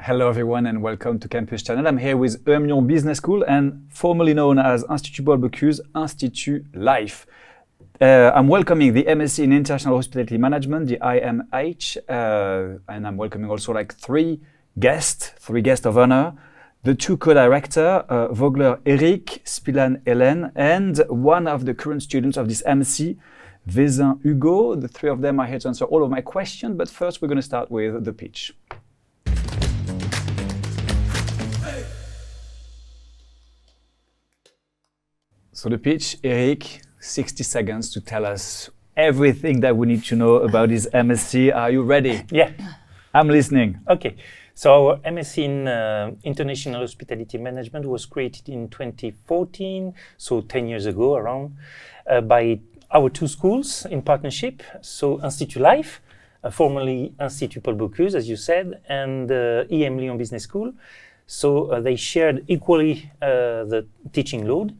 Hello everyone and welcome to Campus Channel. I'm here with Emlyon Business School and formerly known as Institut Paul Bocuse, Institut Life. I'm welcoming the MSc in International Hospitality Management, the IMH, and I'm welcoming also like three guests of honor. The two co-directors, Vogler Eric, Spilan Hélène, and one of the current students of this MSc, Vezin Hugo. The three of them are here to answer all of my questions, but first we're going to start with the pitch. So the pitch, Eric, 60 seconds to tell us everything that we need to know about this MSc. Are you ready? Yeah. I'm listening. Okay. So our MSc in International Hospitality Management was created in 2014, so 10 years ago around, by our two schools in partnership. So Institut Life, formerly Institut Paul Bocuse, as you said, and Lyon Business School. So they shared equally the teaching load.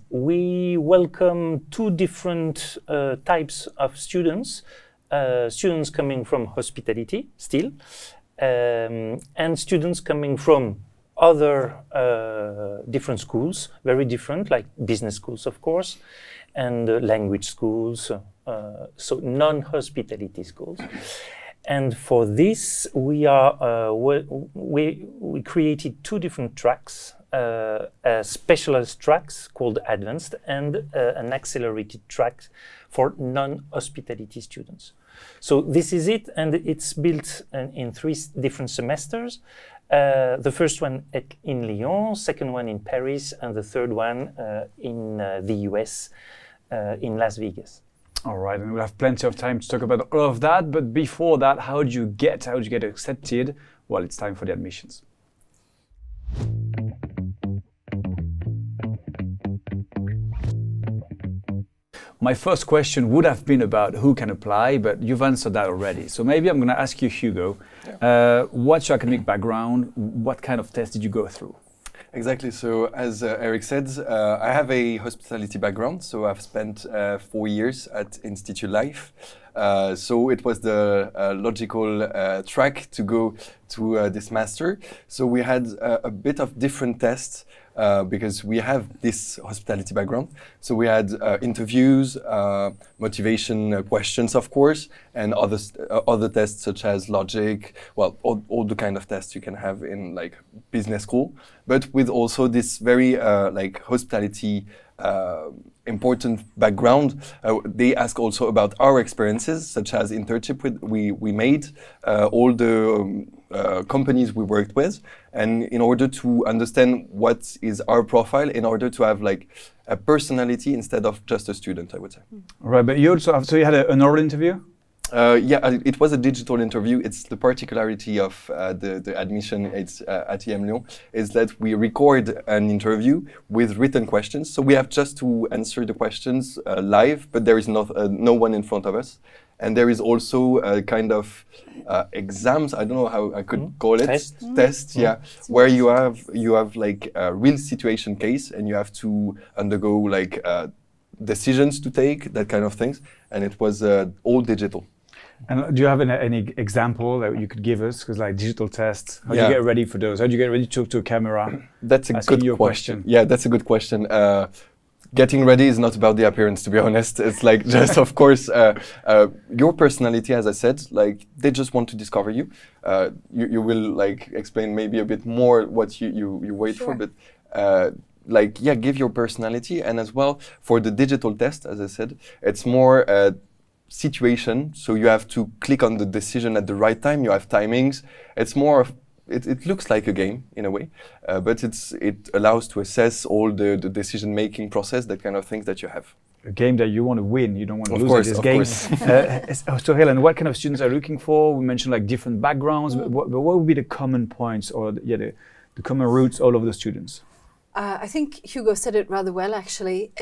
We welcome two different types of students. Students coming from hospitality still, and students coming from other different schools, very different, like business schools, of course, and language schools, so non-hospitality schools. And for this, we created two different tracks. Specialized tracks called Advanced and an accelerated track for non-hospitality students. So this is it, and it's built in three different semesters. The first one in Lyon, second one in Paris, and the third one in the US, in Las Vegas. All right, and we'll have plenty of time to talk about all of that. But before that, how did you get accepted? Well, it's time for the admissions. My first question would have been about who can apply, but you've answered that already. So maybe I'm going to ask you, Hugo, what's your academic background? What kind of test did you go through? Exactly. So as Eric said, I have a hospitality background. So I've spent 4 years at Institut Life. So it was the logical track to go to this master. So we had a bit of different tests because we have this hospitality background. So we had interviews, motivation questions, of course, and other tests such as logic, well, all the kind of tests you can have in like business school, but with also this very like hospitality important background. They ask also about our experiences, such as internship we made, all the companies we worked with, and in order to understand what is our profile, in order to have like a personality instead of just a student, I would say. Right, but you also have, so you had an oral interview? Yeah, it was a digital interview. It's the particularity of the admission at Lyon is that we record an interview with written questions. So we have just to answer the questions live, but there is no one in front of us. And there is also a kind of exams, I don't know how I could call it. Test, yeah, where you have like a real situation case and you have to undergo like decisions to take, that kind of things. And it was all digital. And do you have any example that you could give us? Because like digital tests, how do you get ready for those? How do you get ready to talk to a camera? That's a good question. Yeah, that's a good question. Getting ready is not about the appearance, to be honest. It's like just, of course, your personality, as I said, like they just want to discover you. You will like explain maybe a bit more what you wait for, but like, yeah, give your personality. And as well, for the digital test, as I said, it's more situation, so you have to click on the decision at the right time. You have timings. It's more of it looks like a game in a way, but it allows to assess all the decision-making process, that kind of things that you have. A game that you want to win, you don't want to lose this game. So Hélène, what kind of students are you looking for? We mentioned like different backgrounds, but what would be the common points or the common roots all of the students? I think Hugo said it rather well, actually.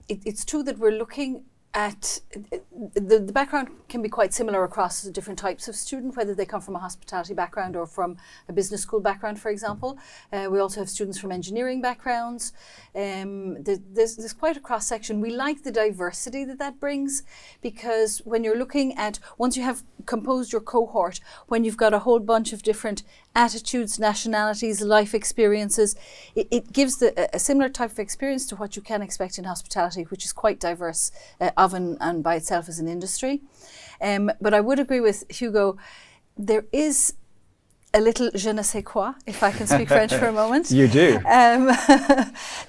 It's true that we're looking at the background can be quite similar across the different types of student, whether they come from a hospitality background or from a business school background, for example. We also have students from engineering backgrounds. There's quite a cross section. We like the diversity that brings, because when you're looking at, once you have composed your cohort, when you've got a whole bunch of different attitudes, nationalities, life experiences, it gives a similar type of experience to what you can expect in hospitality, which is quite diverse of and by itself as an industry. But I would agree with Hugo, there is a little je ne sais quoi, if I can speak French for a moment. You do.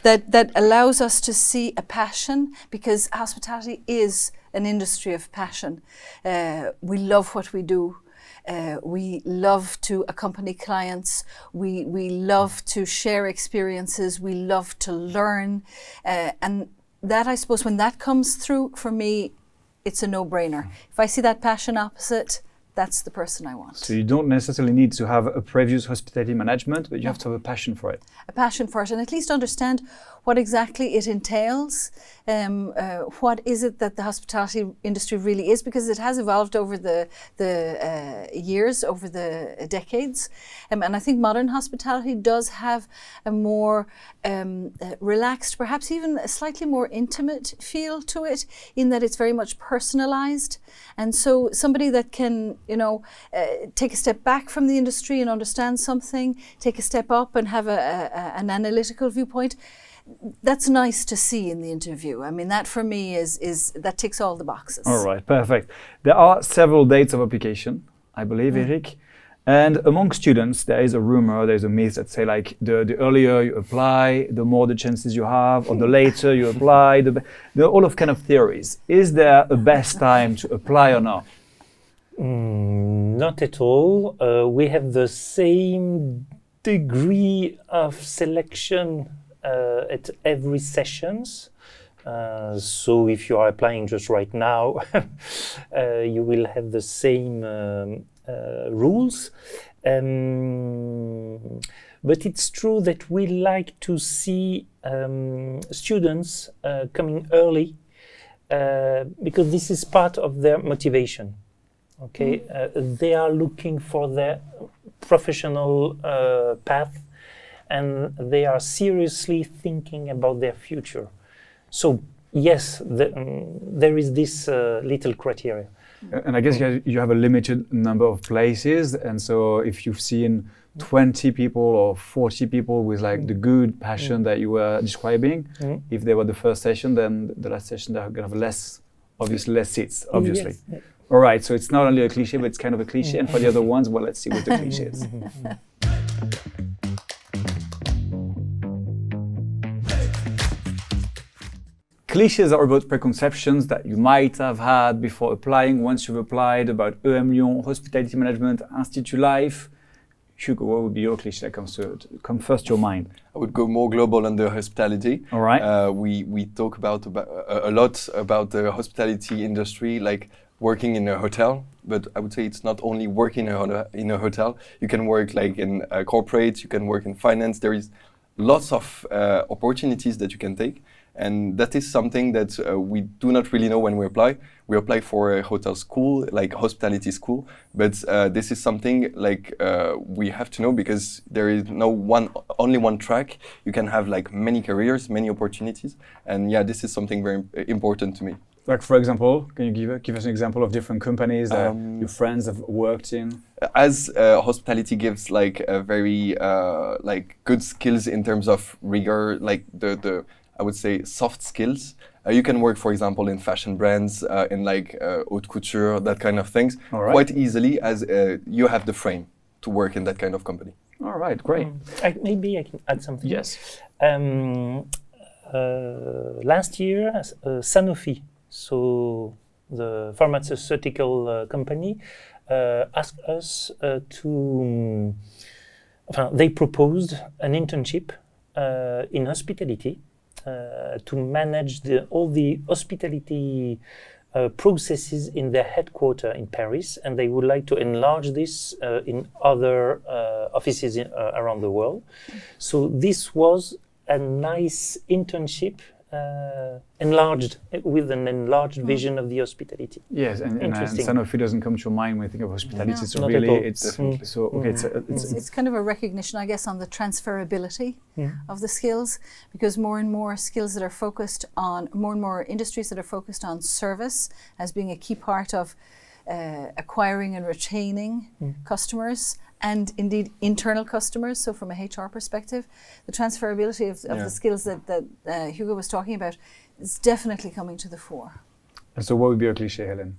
That allows us to see a passion, because hospitality is an industry of passion. We love what we do. We love to accompany clients. We love to share experiences. We love to learn. And that, I suppose, when that comes through, for me, it's a no-brainer. If I see that passion opposite, that's the person I want. So you don't necessarily need to have a previous hospitality management, but you have to have a passion for it. A passion for it, and at least understand what exactly it entails. What is it that the hospitality industry really is, because it has evolved over the years, over the decades. And I think modern hospitality does have a more relaxed, perhaps even a slightly more intimate feel to it, in that it's very much personalized. And so somebody that can, take a step back from the industry and understand something, take a step up and have an analytical viewpoint, that's nice to see in the interview. I mean, that for me is that ticks all the boxes. All right, perfect. There are several dates of application, I believe, Eric. And among students, there is a rumor, there's a myth that say, like, the earlier you apply, the more the chances you have, or the later you apply, there are all of kind of theories. Is there a best time to apply or not? Not at all. We have the same degree of selection at every sessions. So if you are applying just right now, you will have the same rules. But it's true that we like to see students coming early, because this is part of their motivation. Okay, they are looking for their professional path, and they are seriously thinking about their future. So yes, there is this little criteria. And I guess you have a limited number of places, and so if you've seen 20 people or 40 people with like the good passion that you were describing, if they were the first session, then the last session they're going to have less seats, obviously. Yes. All right, so it's not only a cliché, but it's kind of a cliché, and for the other ones, well, let's see what the cliché is. Clichés are about preconceptions that you might have had before applying. Once you've applied, about emlyon, hospitality management, Institut Life. Hugo, what would be your cliché that come first to your mind? I would go more global under hospitality. All right. We talk about a lot about the hospitality industry, like working in a hotel, but I would say it's not only working in a hotel. You can work like in corporate, you can work in finance. There is lots of opportunities that you can take. And that is something that we do not really know when we apply. We apply for a hotel school, like hospitality school, but this is something like we have to know, because there is only one track. You can have like many careers, many opportunities, and yeah, this is something very important to me. Like, for example, can you give us an example of different companies that your friends have worked in? As hospitality gives like a very like good skills in terms of rigor, like the I would say soft skills. You can work, for example, in fashion brands, in like haute couture, that kind of things, quite easily, as you have the frame to work in that kind of company. All right, great. Maybe I can add something. Yes. Last year, Sanofi, so the pharmaceutical company, asked us to. They proposed an internship in hospitality. To manage all the hospitality processes in their headquarters in Paris, and they would like to enlarge this in other offices around the world. So this was a nice internship enlarged, with an enlarged vision of the hospitality. Yes, and Sanofi doesn't come to your mind when you think of hospitality. No. So Not really, at all. it's Definitely. so okay. It's kind of a recognition, I guess, on the transferability of the skills, because more and more skills that are focused on, more and more industries that are focused on service as being a key part of acquiring and retaining customers, and indeed internal customers. So from a HR perspective, the transferability of the skills that Hugo was talking about is definitely coming to the fore. And so what would be your cliché, Helen?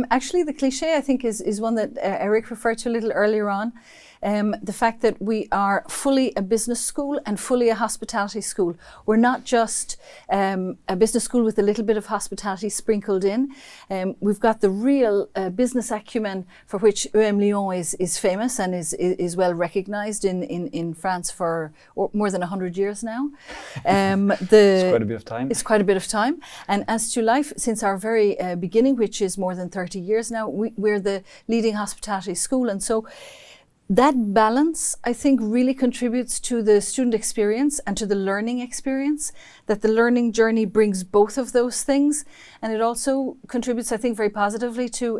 Actually, the cliché, I think, is one that Eric referred to a little earlier on. The fact that we are fully a business school and fully a hospitality school. We're not just a business school with a little bit of hospitality sprinkled in. We've got the real business acumen for which Lyon is famous and is well recognized in France for more than 100 years now. It's quite a bit of time. It's quite a bit of time. And as to life, since our very beginning, which is more than 30 years now, we're the leading hospitality school. And so that balance, I think, really contributes to the student experience and to the learning experience, that the learning journey brings both of those things. And it also contributes, I think, very positively to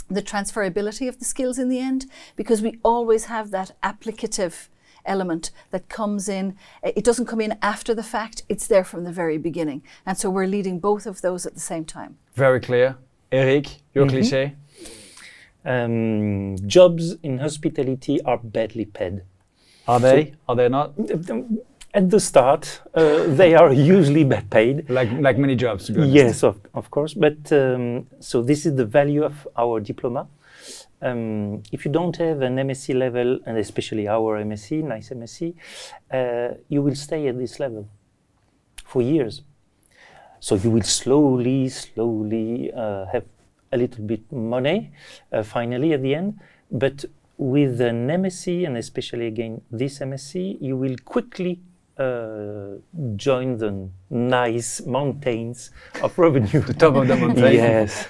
the transferability of the skills in the end, because we always have that applicative element that comes in. It doesn't come in after the fact, it's there from the very beginning. And so we're leading both of those at the same time. Very clear. Eric, your cliché? Jobs in hospitality are badly paid. Are they? Are they not? At the start, they are usually bad paid. Like many jobs, to be honest. Yes, of course. But so this is the value of our diploma. If you don't have an MSc level, and especially our MSc, nice MSc, you will stay at this level for years. So you will slowly have a little bit money finally at the end, but with an MSc, and especially again this MSc, you will quickly join the nice mountains of revenue. The top of the mountain. Yes.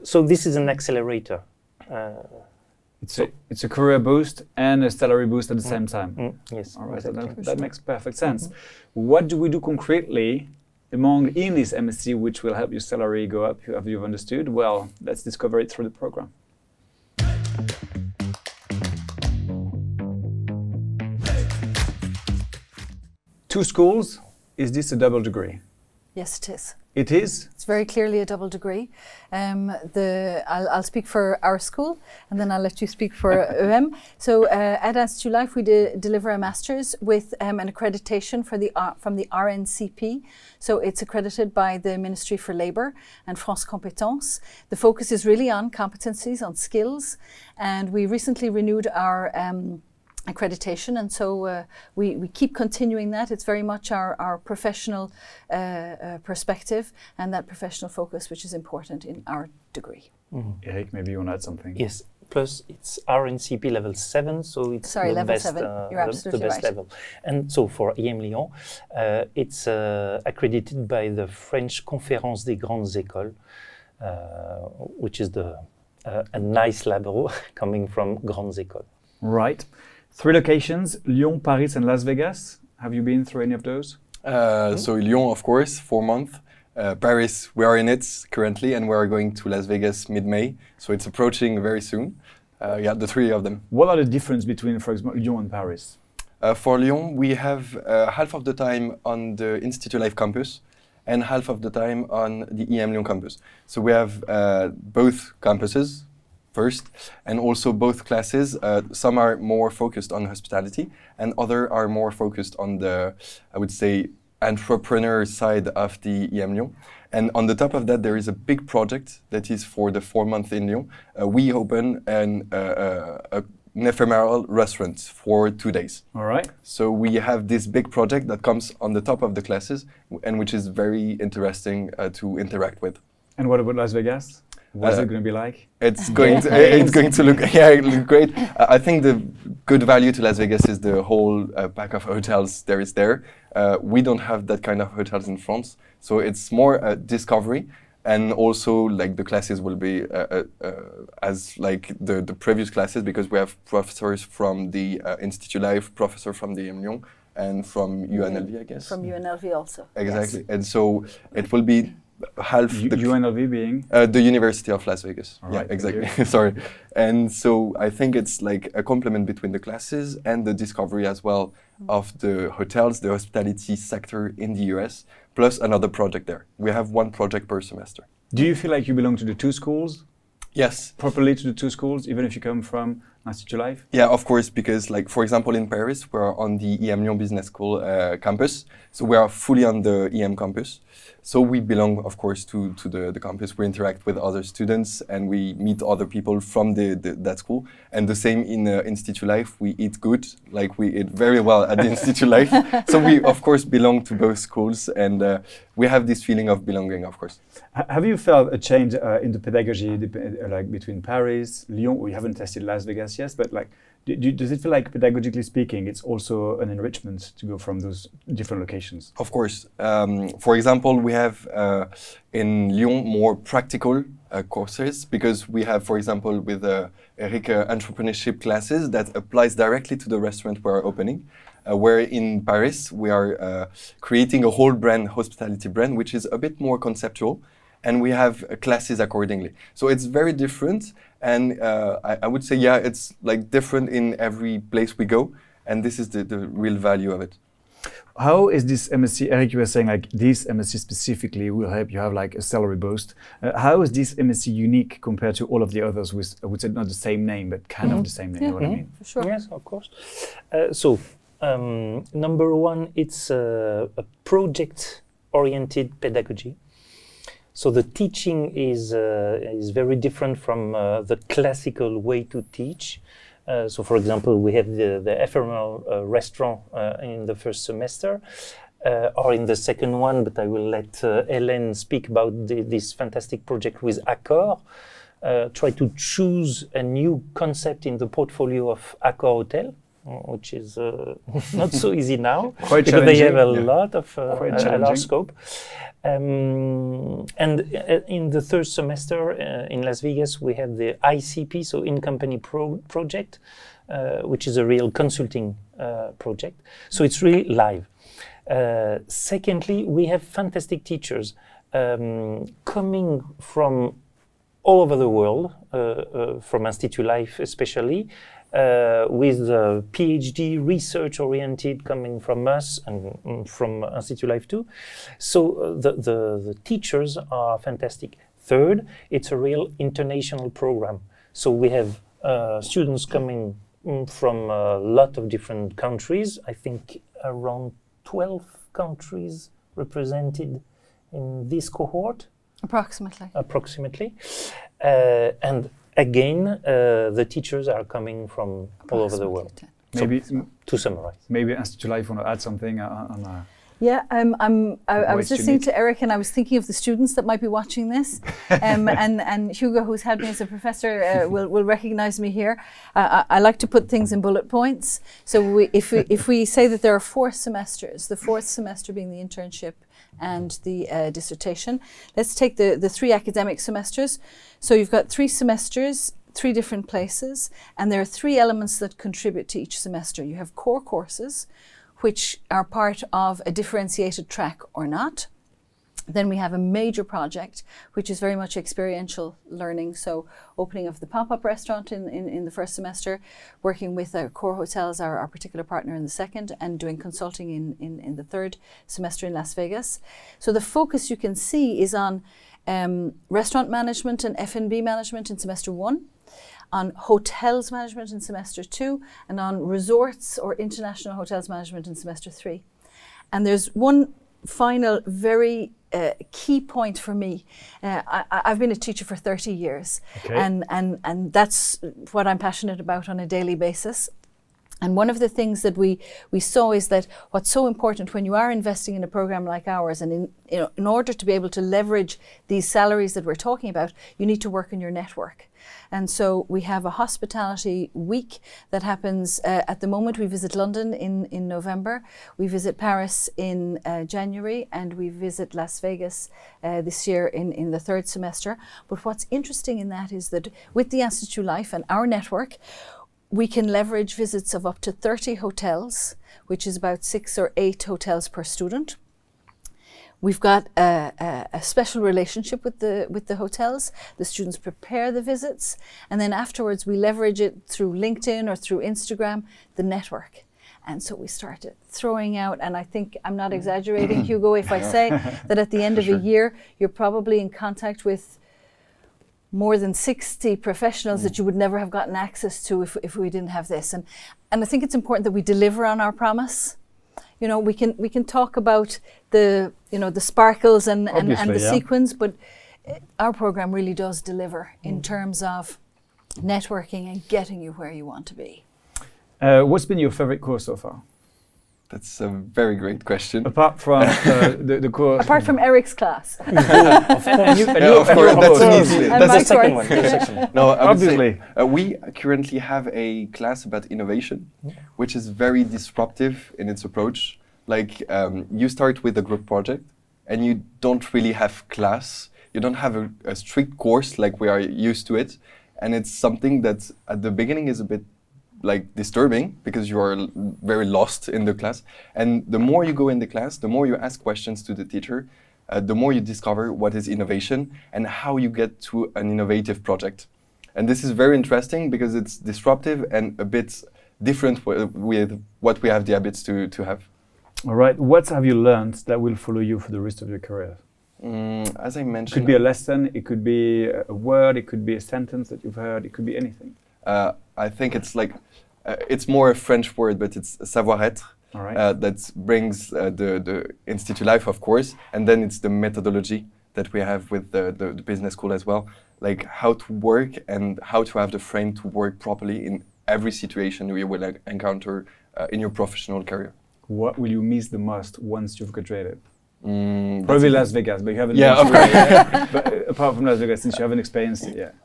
So this is an accelerator. It's a career boost and a salary boost at the same time. Yes. All right, that makes perfect sense. What do we do concretely in this MSc which will help your salary go up, have you understood? Well, let's discover it through the program. Two schools, is this a double degree? Yes, it is. It is? It's very clearly a double degree. I'll speak for our school, and then I'll let you speak for EM. So at Institut Life, we deliver a master's with an accreditation from the RNCP. So it's accredited by the Ministry for Labour and France Compétences. The focus is really on competencies, on skills, and we recently renewed our accreditation, and so we keep continuing that. It's very much our professional perspective and that professional focus which is important in our degree. Eric, maybe you want to add something? Yes, plus it's RNCP level 7, so it's the level best, 7. You're absolutely the best right. level. And so for Lyon, it's accredited by the French Conférence des Grandes Écoles, which is a nice label coming from Grandes Écoles. Right. 3 locations, Lyon, Paris and Las Vegas. Have you been through any of those? So Lyon, of course, 4 months. Paris, we are in it currently, and we are going to Las Vegas mid-May. So it's approaching very soon. Yeah, the 3 of them. What are the differences between, for example, Lyon and Paris? For Lyon, we have half of the time on the Institut Life campus and half of the time on the Lyon campus. So we have both campuses first, and also both classes. Some are more focused on hospitality, and other are more focused on the, I would say, entrepreneur side of the Lyon. And on the top of that, there is a big project that is for the 4 months in Lyon. We open an ephemeral restaurant for 2 days. All right. So we have this big project that comes on the top of the classes, and which is very interesting to interact with. And what about Las Vegas? What's it going to be like? It's going to look look great. I think the good value to Las Vegas is the whole pack of hotels there is there. We don't have that kind of hotels in France, so it's more a discovery, and also like the classes will be as like the previous classes, because we have professors from the Institut Life, professor from the Emlyon, and from UNLV, I guess. From UNLV also. Exactly. Yes. And so it will be half the UNLV being? The University of Las Vegas. All yeah, right, exactly. Sorry. And so I think it's like a complement between the classes and the discovery as well of the hotels, the hospitality sector in the US, plus another project there. We have one project per semester. Do you feel like you belong to the two schools? Yes. Properly to the two schools, even if you come from Institut Life? Yeah, of course, because like, for example, in Paris, we're on the emlyon Business School campus. So we are fully on the EM campus. So we belong, of course, to the campus. We interact with other students and we meet other people from that school. And the same in Institut Life, we eat good, like we eat very well at the Institut Life. So we, of course, belong to both schools and we have this feeling of belonging, of course. Have you felt a change in the pedagogy like between Paris, Lyon? We haven't tested Las Vegas yet, but like, does it feel like pedagogically speaking, it's also an enrichment to go from those different locations? Of course. For example, we have in Lyon more practical courses because we have, for example, with Eric entrepreneurship classes that applies directly to the restaurant we're opening. Where in Paris, we are creating a whole brand, hospitality brand, which is a bit more conceptual. And we have classes accordingly. So it's very different. And I would say, yeah, it's like different in every place we go. And this is the real value of it. How is this MSc, Eric, you were saying like this MSc specifically will help you have like a salary boost. How is this MSc unique compared to all of the others with, I would say not the same name, but kind of the same name, you know what I mean? For sure. Yes, of course. Number one, it's a project-oriented pedagogy. So the teaching is very different from the classical way to teach. So for example, we have the ephemeral restaurant in the first semester or in the second one, but I will let Hélène speak about this fantastic project with Accor. Try to choose a new concept in the portfolio of Accor Hotel, which is not so easy now. Quite because they have a yeah. lot of a large scope. And in the third semester in Las Vegas, we have the ICP, so in-company project, which is a real consulting project. So it's really live. Secondly, we have fantastic teachers coming from all over the world, from Institut Life especially, with PhD research-oriented coming from us and from Institut Life too. So the teachers are fantastic. Third, it's a real international program. So we have students coming from a lot of different countries. I think around 12 countries represented in this cohort. Approximately. Approximately. And again, the teachers are coming from all over the world. Maybe to summarize. Maybe Institut Life want to add something on Yeah, I was listening to Eric and I was thinking of the students that might be watching this. And Hugo, who's had me as a professor, will recognize me here. I like to put things in bullet points. So if we say that there are 4 semesters, the 4th semester being the internship and the dissertation, let's take the 3 academic semesters. So you've got 3 semesters, 3 different places, and there are 3 elements that contribute to each semester. You have core courses, which are part of a differentiated track or not. Then we have a major project, which is very much experiential learning. So opening of the pop-up restaurant in the first semester, working with Core Hotels, our particular partner in the second, and doing consulting in the third semester in Las Vegas. So the focus you can see is on restaurant management and F&B management in semester 1, on hotels management in semester 2, and on resorts or international hotels management in semester 3. And there's one final very key point for me. I've been a teacher for 30 years, okay. and that's what I'm passionate about on a daily basis. And one of the things that we saw is that what's so important when you are investing in a program like ours, and in order to be able to leverage these salaries that we're talking about, you need to work in your network. And so we have a hospitality week that happens at the moment. We visit London in November, we visit Paris in January, and we visit Las Vegas this year in the 3rd semester. But what's interesting in that is that with the Institut Life and our network, we can leverage visits of up to 30 hotels, which is about 6 or 8 hotels per student. We've got a special relationship with the hotels. The students prepare the visits, and then afterwards we leverage it through LinkedIn or through Instagram, the network. And so we started throwing out, and I think I'm not exaggerating, Hugo, if I say that at the end of a year, you're probably in contact with more than 60 professionals that you would never have gotten access to if we didn't have this. And I think it's important that we deliver on our promise. You know, we can talk about the sparkles and the sequins, but our program really does deliver in terms of networking and getting you where you want to be. What's been your favorite course so far? That's a very great question. Apart from the course. Apart from Eric's class. Of course, that's an easy. That's the second one. No, obviously. We currently have a class about innovation, which is very disruptive in its approach. Like you start with a group project, and you don't really have class. You don't have a strict course like we are used to it, and it's something that at the beginning is a bit like disturbing because you are very lost in the class. And the more you go in the class, the more you ask questions to the teacher, the more you discover what is innovation and how you get to an innovative project. And this is very interesting because it's disruptive and a bit different with what we have the habits to have. All right. What have you learned that will follow you for the rest of your career? As I mentioned, it could be a lesson, it could be a word, it could be a sentence that you've heard, it could be anything. I think it's like, it's more a French word, but it's savoir-être. All right. That brings the Institute Life, of course, and then it's the methodology that we have with the business school as well, like how to work and how to have the frame to work properly in every situation you will encounter in your professional career. What will you miss the most once you've graduated? Probably Las Vegas, but you haven't. Yeah, of course. But apart from Las Vegas, since you haven't experienced it yet.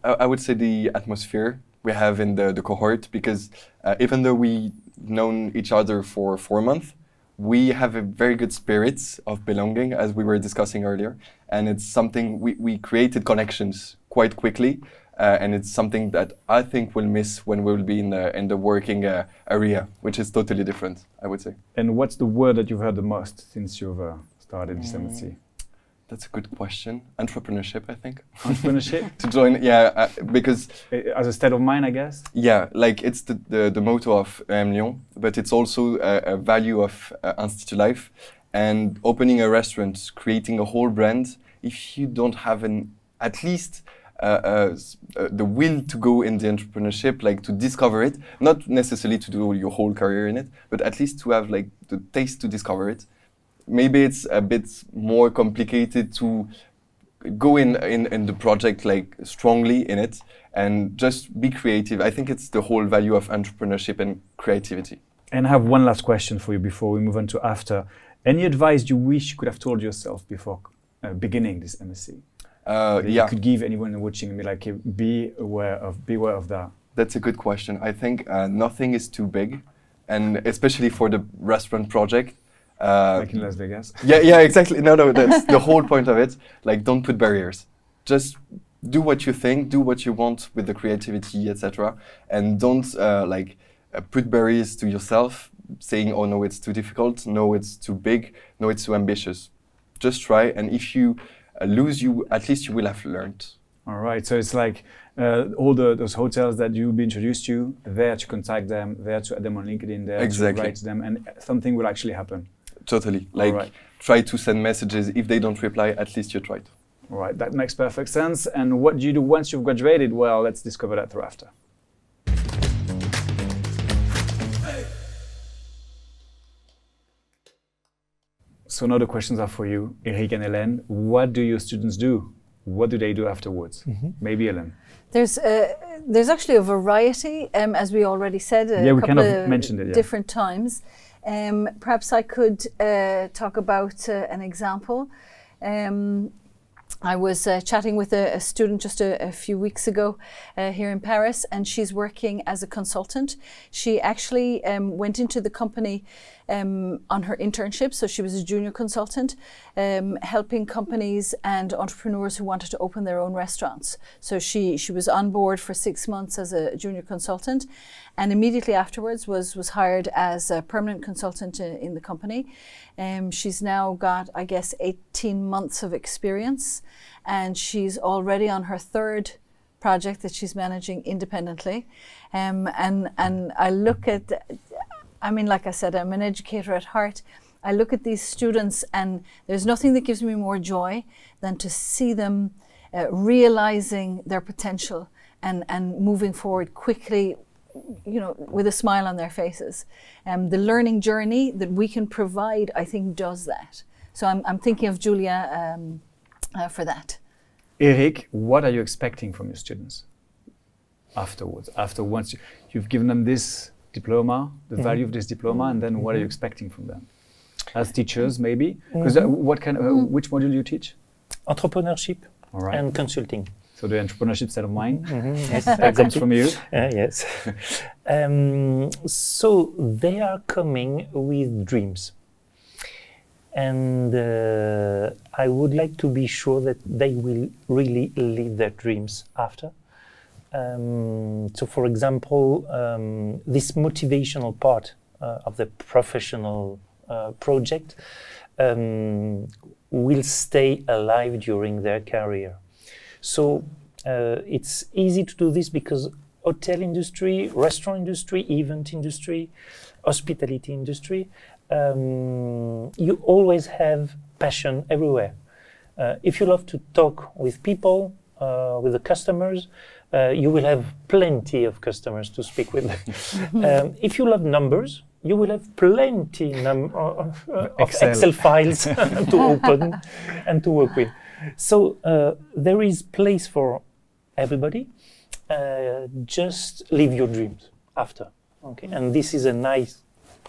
I would say the atmosphere we have in the cohort, because even though we known each other for 4 months, we have a very good spirit of belonging, as we were discussing earlier, and it's something we created connections quite quickly, and it's something that I think we'll miss when we will be in the working area, which is totally different, I would say. And what's the word that you've heard the most since you've started this MSc? That's a good question. Entrepreneurship, I think. Entrepreneurship? To join, yeah, because... As a state of mind, I guess? Yeah, like it's the motto of emlyon, but it's also a value of Institute Life. And opening a restaurant, creating a whole brand, if you don't have at least the will to go in the entrepreneurship, like to discover it, not necessarily to do your whole career in it, but at least to have like the taste to discover it. Maybe it's a bit more complicated to go in the project like strongly in it and just be creative. I think it's the whole value of entrepreneurship and creativity. And I have one last question for you before we move on to after. Any advice you wish you could have told yourself before beginning this MSc? You could give anyone watching and be like, hey, be aware of that. That's a good question. I think nothing is too big, and especially for the restaurant project. Like in Las Vegas. Yeah, exactly. No, that's the whole point of it. Like, don't put barriers. Just do what you think, do what you want with the creativity, etc. And don't put barriers to yourself, saying, oh no, it's too difficult, no, it's too big, no, it's too ambitious. Just try, and if you lose, at least you will have learned. All right, so it's like all those hotels that you'll be introduced to, there to contact them, there to add them on LinkedIn, there to write to them, and something will actually happen. Totally. Like, try to send messages. If they don't reply, at least you tried. All right, that makes perfect sense. And what do you do once you've graduated? Well, let's discover that through after. So now the questions are for you, Eric and Hélène. What do your students do? What do they do afterwards? Maybe Hélène. There's actually a variety, as we already said we kind of mentioned it, different times. Perhaps I could talk about an example. I was chatting with a student just a few weeks ago here in Paris, and she's working as a consultant. She actually went into the company on her internship. So she was a junior consultant, helping companies and entrepreneurs who wanted to open their own restaurants. So she was on board for 6 months as a junior consultant, and immediately afterwards was hired as a permanent consultant in the company. She's now got, I guess, 18 months of experience, and she's already on her 3rd project that she's managing independently. And I look at, I mean, like I said, I'm an educator at heart. I look at these students, and there's nothing that gives me more joy than to see them realizing their potential and moving forward quickly, you know, with a smile on their faces. The learning journey that we can provide, I think, does that. So I'm thinking of Julia for that. Eric, what are you expecting from your students afterwards? After once you've given them this diploma, the value of this diploma, and then what are you expecting from them? As teachers, maybe? Because what kind of, which module do you teach? Entrepreneurship and consulting. So the entrepreneurship side of mine, Yes, that comes from you. Yes. So they are coming with dreams. And I would like to be sure that they will really live their dreams after. So for example, this motivational part of the professional project will stay alive during their career. So it's easy to do this because hotel industry, restaurant industry, event industry, hospitality industry, you always have passion everywhere. If you love to talk with people, with the customers, you will have plenty of customers to speak with. If you love numbers, you will have plenty of Excel files to open and to work with. So there is place for everybody. Just live your dreams after. Okay, and this is a nice,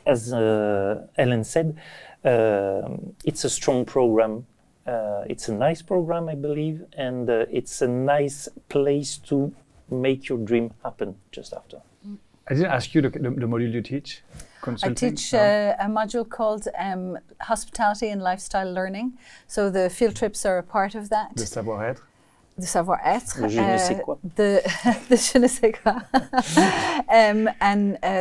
as Ellen said, it's a strong program. It's a nice program, I believe, and it's a nice place to make your dream happen just after. I didn't ask you the module you teach. Consulting? I teach a module called Hospitality and Lifestyle Learning. So the field trips are a part of that. The savoir-être. The savoir-être. Le je ne sais quoi. The je ne sais quoi. And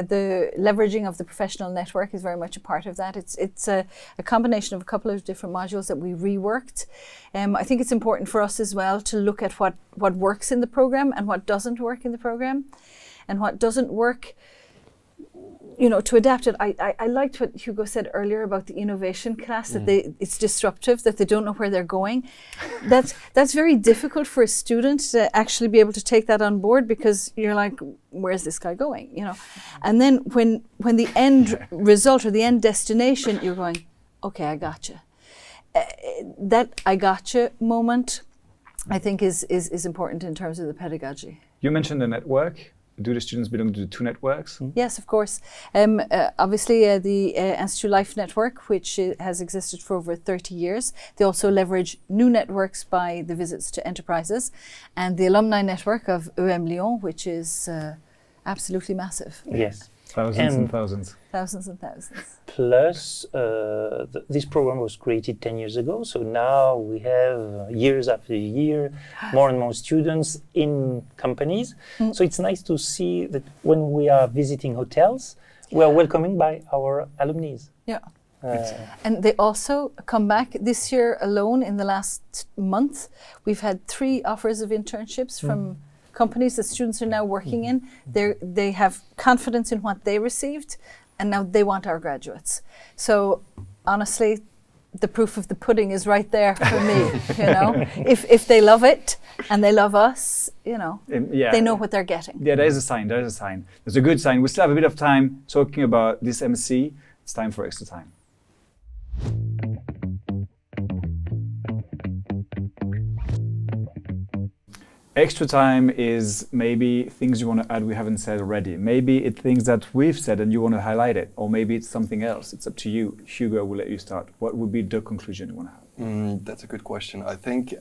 the leveraging of the professional network is very much a part of that. It's a combination of a couple of different modules that we reworked. I think it's important for us as well to look at what works in the program and what doesn't work in the program. And what doesn't work, you know, to adapt it. I liked what Hugo said earlier about the innovation class, that it's disruptive, that they don't know where they're going. That's very difficult for a student to actually be able to take that on board, because you're like, where's this guy going, you know? And then when the end result or the end destination, you're going, okay, I gotcha. That I gotcha moment, I think is important in terms of the pedagogy. You mentioned the network. Do the students belong to the two networks? Yes, of course. Obviously, the Institute Life network, which has existed for over 30 years. They also leverage new networks by the visits to enterprises, and the alumni network of emlyon, which is absolutely massive. Yes. Thousands and thousands. Thousands and thousands. Plus, this program was created 10 years ago, so now we have years after year, more and more students in companies. So it's nice to see that when we are visiting hotels, we are welcomed by our alumni. Yeah. And they also come back. This year alone, in the last month, we've had 3 offers of internships from companies that students are now working in. They have confidence in what they received, and now they want our graduates. So honestly, the proof of the pudding is right there for me. You know, if they love it and they love us, you know, they know what they're getting. Yeah, there is a sign. There is a sign. There's a good sign. We still have a bit of time talking about this MC. It's time for extra time. Extra time is maybe things you want to add we haven't said already. Maybe it's things that we've said and you want to highlight it, or maybe it's something else. It's up to you. Hugo, we'll let you start. What would be the conclusion you want to have? That's a good question. I think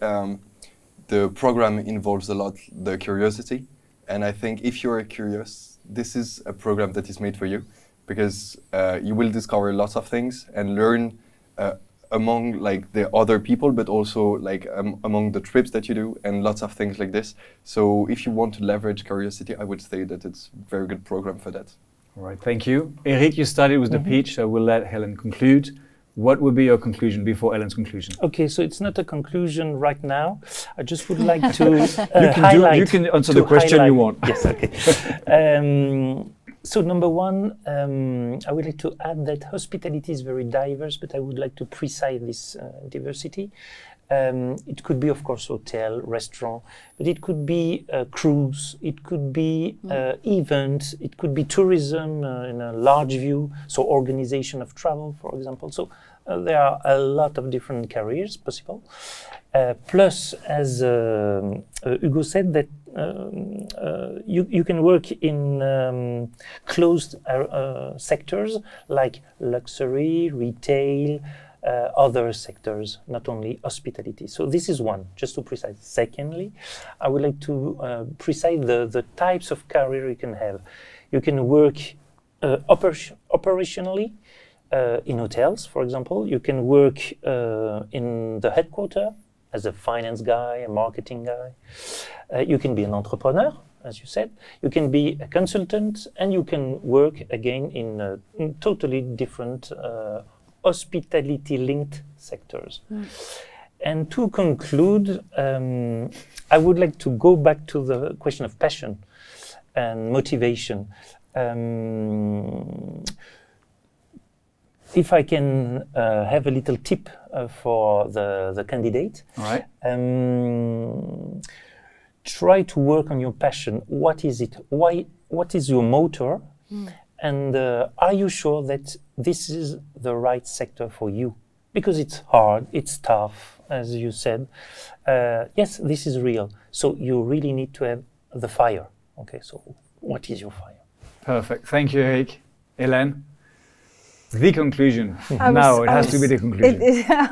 the program involves a lot the curiosity, and I think if you're curious, this is a program that is made for you, because you will discover lots of things and learn among like the other people, but also like among the trips that you do and lots of things like this. So if you want to leverage curiosity, I would say that it's a very good program for that. All right, thank you. Eric, you started with the pitch, so we'll let Helen conclude. What would be your conclusion before Helen's conclusion? Okay, so it's not a conclusion right now. I just would like to highlight. You can answer the question you want. Yes, okay. So number one, I would like to add that hospitality is very diverse, but I would like to precise this diversity. It could be, of course, hotel, restaurant, but it could be cruise, it could be event, it could be tourism in a large view, so organization of travel, for example. So there are a lot of different careers possible. Plus, as Hugo said, that you can work in closed sectors like luxury, retail, other sectors, not only hospitality. So this is one, just to precise. Secondly, I would like to precise the types of career you can have. You can work operationally in hotels, for example. You can work in the headquarters as a finance guy, a marketing guy. You can be an entrepreneur, as you said. You can be a consultant, and you can work again in totally different hospitality-linked sectors. And to conclude, I would like to go back to the question of passion and motivation. If I can have a little tip for the candidate, all right. Try to work on your passion. What is it? Why? What is your motor? And are you sure that this is the right sector for you? Because it's hard, it's tough, as you said. Yes, this is real. So you really need to have the fire. Okay, so what is your fire? Perfect. Thank you, Eric. Hélène, the conclusion. Now it has to be the conclusion.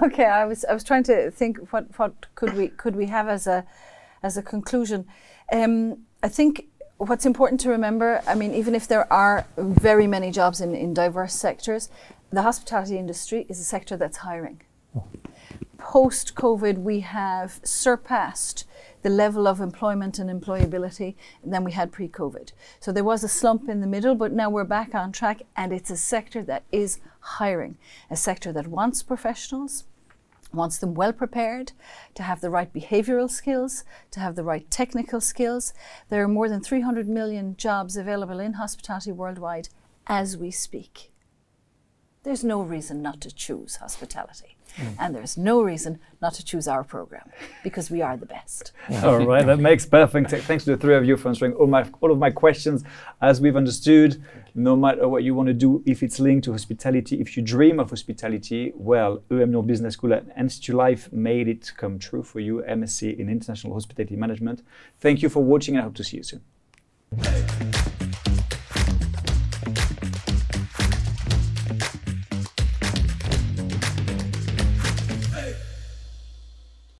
Okay, I was trying to think what could we have as a conclusion. I think what's important to remember, I mean, even if there are very many jobs in diverse sectors, the hospitality industry is a sector that's hiring. Post-COVID, we have surpassed the level of employment and employability than we had pre-COVID. So there was a slump in the middle, but now we're back on track, and it's a sector that is hiring, a sector that wants professionals, wants them well prepared, to have the right behavioral skills, to have the right technical skills. There are more than 300 million jobs available in hospitality worldwide as we speak. There's no reason not to choose hospitality. And there's no reason not to choose our program, because we are the best. All right, that makes perfect sense. Thanks to the three of you for answering all of my questions. As we've understood, no matter what you want to do, if it's linked to hospitality, if you dream of hospitality, well, emlyon Business School and Institute Life made it come true for you, MSc in International Hospitality Management. Thank you for watching, and I hope to see you soon.